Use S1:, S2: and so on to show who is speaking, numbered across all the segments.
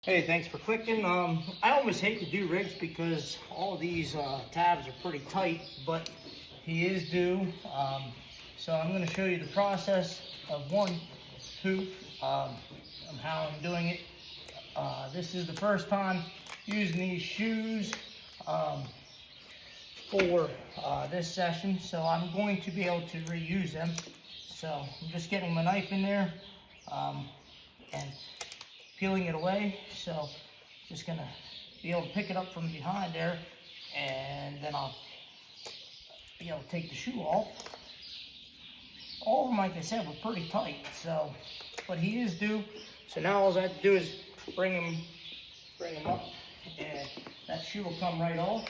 S1: Hey, thanks for clicking. I almost hate to do rigs because all these tabs are pretty tight, but he is due. So I'm going to show you the process of one hoof, and how I'm doing it. This is the first time using these shoes for this session, so I'm going to be able to reuse them. So I'm just getting my knife in there and peeling it away. So just gonna be able to pick it up from behind there, and then I'll be able to take the shoe off. All of them, like I said, were pretty tight, so, but he is due. So now all I have to do is bring him up, and that shoe will come right off.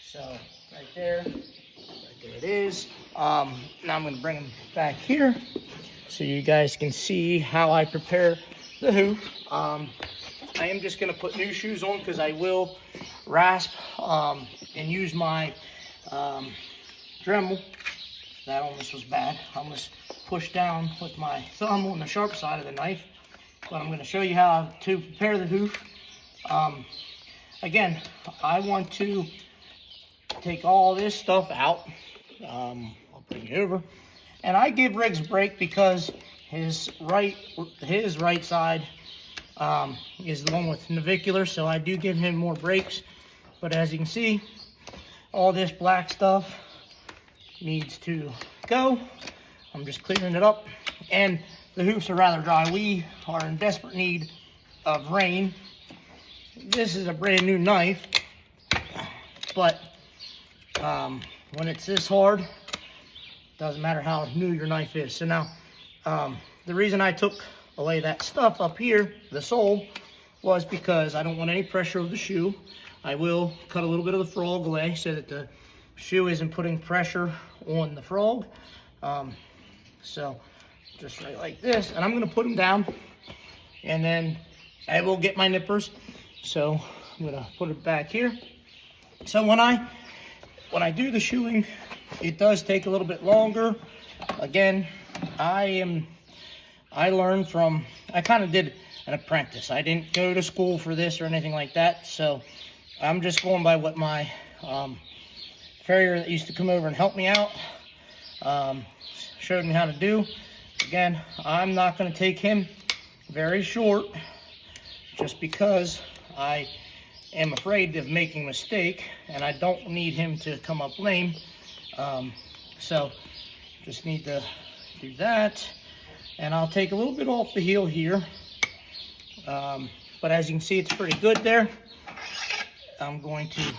S1: So right there it is. Now I'm gonna bring him back here so you guys can see how I prepare the hoof. I am just gonna put new shoes on because I will rasp and use my Dremel. That almost was bad. I almost pushed down with my thumb on the sharp side of the knife. But I'm gonna show you how to prepare the hoof. Again, I want to take all this stuff out. I'll bring it over. And I give Riggs a break because his right side is the one with navicular, so I do give him more breaks. But as you can see, all this black stuff needs to go. I'm just clearing it up, and the hoofs are rather dry. We are in desperate need of rain. This is a brand new knife, but when it's this hard, doesn't matter how new your knife is. So now, the reason I took away that stuff up here, the sole, was because I don't want any pressure of the shoe. I will cut a little bit of the frog away so that the shoe isn't putting pressure on the frog. So just right like this, and I'm gonna put them down, and then I will get my nippers. So I'm gonna put it back here. So when I do the shoeing, it does take a little bit longer. Again, I learned from, I kind of did an apprentice. I didn't go to school for this or anything like that. So I'm just going by what my farrier that used to come over and help me out showed me how to do. Again, I'm not going to take him very short just because I am afraid of making a mistake, and I don't need him to come up lame. So just need to do that, and I'll take a little bit off the heel here, but as you can see, it's pretty good there. I'm going to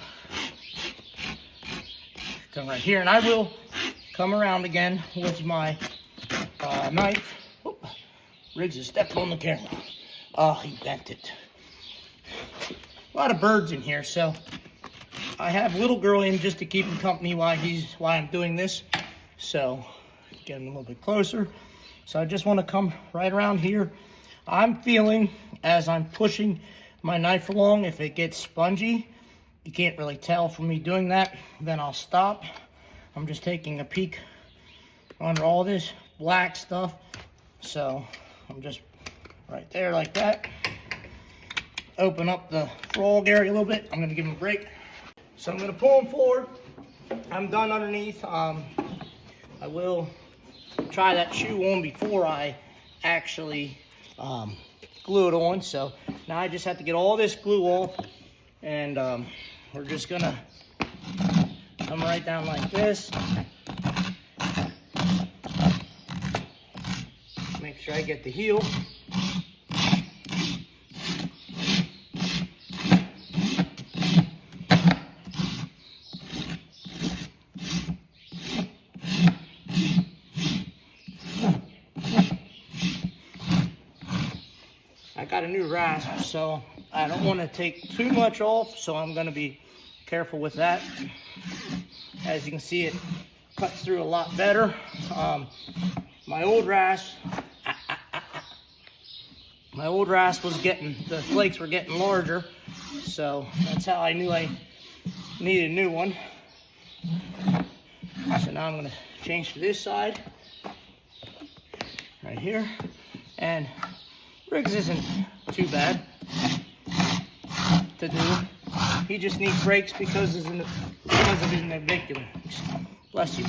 S1: come right here, and I will come around again with my knife. Whoop. Riggs has stepped on the camera. Oh, he bent it. A lot of birds in here, so I have little girl in just to keep him company while I'm doing this. So get him a little bit closer. So I just want to come right around here. I'm feeling, as I'm pushing my knife along, if it gets spongy, you can't really tell from me doing that, then I'll stop. I'm just taking a peek under all this black stuff. So I'm just right there like that. Open up the frog area a little bit. I'm gonna give him a break. So I'm gonna pull him forward. I'm done underneath. I will try that shoe on before I actually glue it on. So now I just have to get all this glue off, and we're just gonna come right down like this. Make sure I get the heel. I got a new rasp, so I don't want to take too much off, so I'm going to be careful with that. As you can see, it cuts through a lot better. My old rasp was getting, the flakes were getting larger, so that's how I knew I needed a new one. So now I'm going to change to this side, right here, and Riggs isn't too bad. to do. He just needs brakes because of his navicular. Bless you.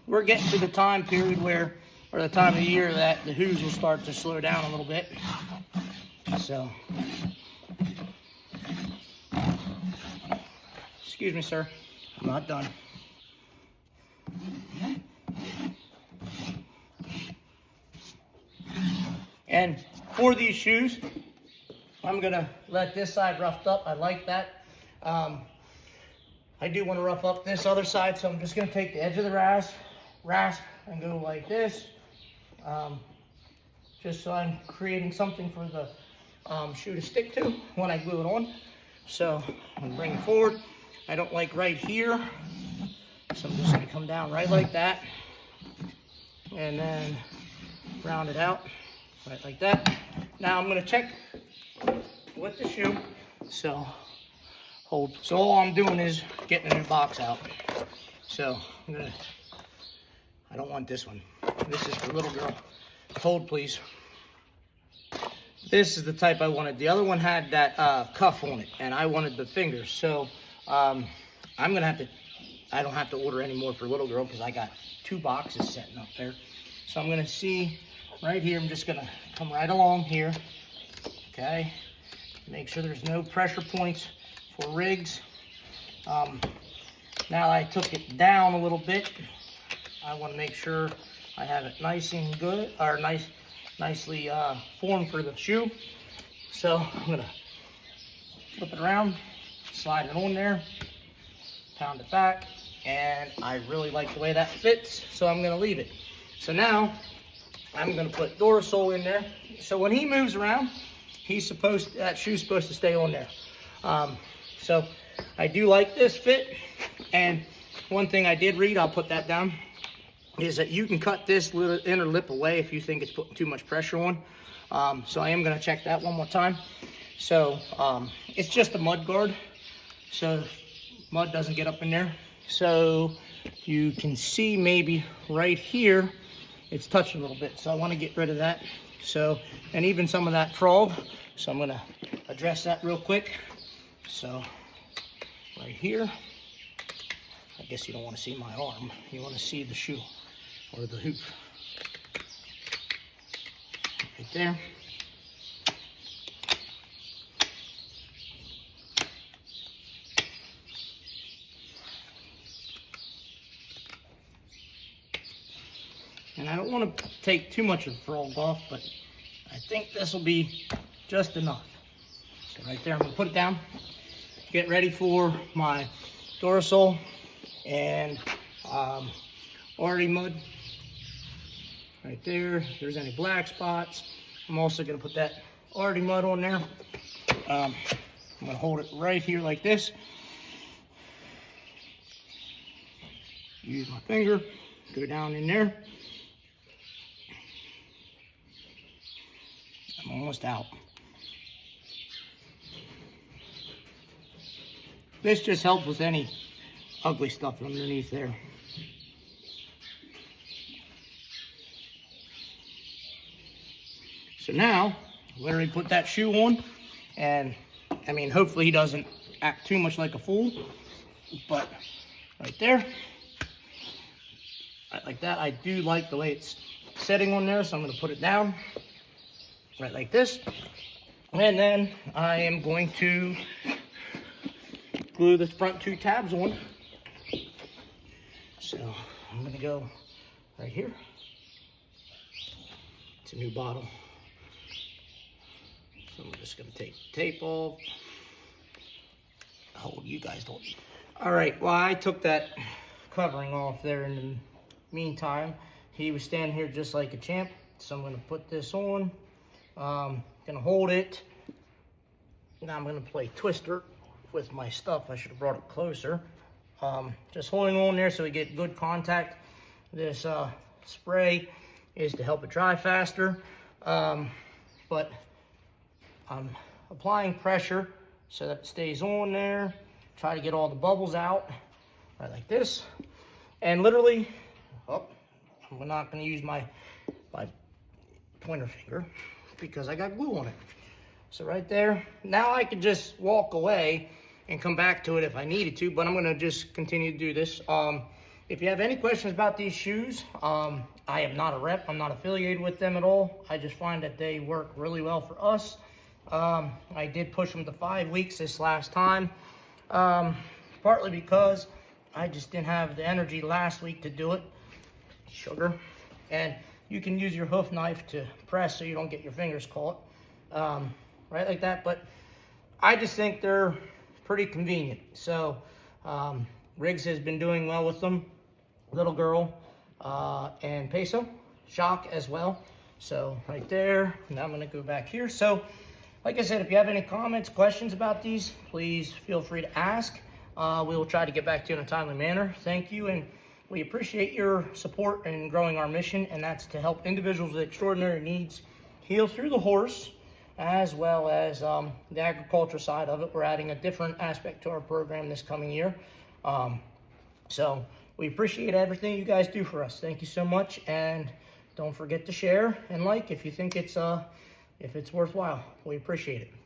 S1: We're getting to the time period or the time of the year that the hooves will start to slow down a little bit. So, excuse me, sir. I'm not done. And for these shoes, I'm gonna let this side roughed up. I like that. I do want to rough up this other side, so I'm just gonna take the edge of the rasp and go like this, just so I'm creating something for the shoe to stick to when I glue it on. So I'm gonna bring it forward. I don't like right here, so I'm just gonna come down right like that, and then round it out right like that. Now I'm gonna check with the shoe. So hold. So all I'm doing is getting a new box out. So I don't want this one. This is for little girl. Hold, please. This is the type I wanted. The other one had that cuff on it, and I wanted the fingers. So I'm gonna have to. I don't have to order any more for little girl because I got 2 boxes setting up there. So I'm gonna see right here. I'm just gonna come right along here. Okay. Make sure there's no pressure points for rigs. Now I took it down a little bit. I want to make sure I have it nice and good, or nicely formed for the shoe. So I'm gonna flip it around, slide it on there, pound it back, and I really like the way that fits, so I'm gonna leave it. So now I'm gonna put Durasol in there. So when he moves around, that shoe's supposed to stay on there. So I do like this fit. And one thing I did read, I'll put that down, is that you can cut this little inner lip away if you think it's putting too much pressure on. So I am gonna check that one more time. So it's just a mud guard, so mud doesn't get up in there. So you can see maybe right here, it's touching a little bit. So I wanna get rid of that. So, and even some of that frog. So I'm gonna address that real quick. So right here, I guess you don't want to see my arm. You want to see the shoe or the hoop. Right there. And I don't want to take too much of the frog off, but I think this will be just enough. So right there, I'm gonna put it down. Get ready for my Durasol and already mud right there. If there's any black spots, I'm also gonna put that already mud on there. I'm gonna hold it right here like this. Use my finger, go down in there. I'm almost out. This just helps with any ugly stuff underneath there. So now, literally put that shoe on, and I mean, hopefully he doesn't act too much like a fool, but right there, like that. I do like the way it's setting on there, so I'm gonna put it down, right like this. And then I am going to glue the front 2 tabs on. So I'm gonna go right here. It's a new bottle. So I'm just gonna take the tape off. Oh, you guys don't. All right, well, I took that covering off there in the meantime. He was standing here just like a champ. So I'm gonna put this on. Gonna hold it. Now I'm gonna play twister with my stuff. I should have brought it closer. Just holding on there so we get good contact. This spray is to help it dry faster, but I'm applying pressure so that it stays on there. Try to get all the bubbles out, right like this. And literally, I'm not gonna use my pointer finger because I got glue on it. So right there, now I can just walk away and come back to it if I needed to, but I'm gonna just continue to do this. If you have any questions about these shoes, I am not a rep, I'm not affiliated with them at all. I just find that they work really well for us. I did push them to 5 weeks this last time, partly because I just didn't have the energy last week to do it. Sugar. And you can use your hoof knife to press so you don't get your fingers caught, right like that. But I just think they're pretty convenient. So Riggs has been doing well with them. Little Girl and Peso, Shock as well. So right there, now I'm gonna go back here. So like I said, if you have any comments, questions about these, please feel free to ask. We will try to get back to you in a timely manner. Thank you, and we appreciate your support in growing our mission, and that's to help individuals with extraordinary needs heal through the horse, as well as the agriculture side of it. We're adding a different aspect to our program this coming year. So we appreciate everything you guys do for us. Thank you so much, and don't forget to share and like if you think it's worthwhile. We appreciate it.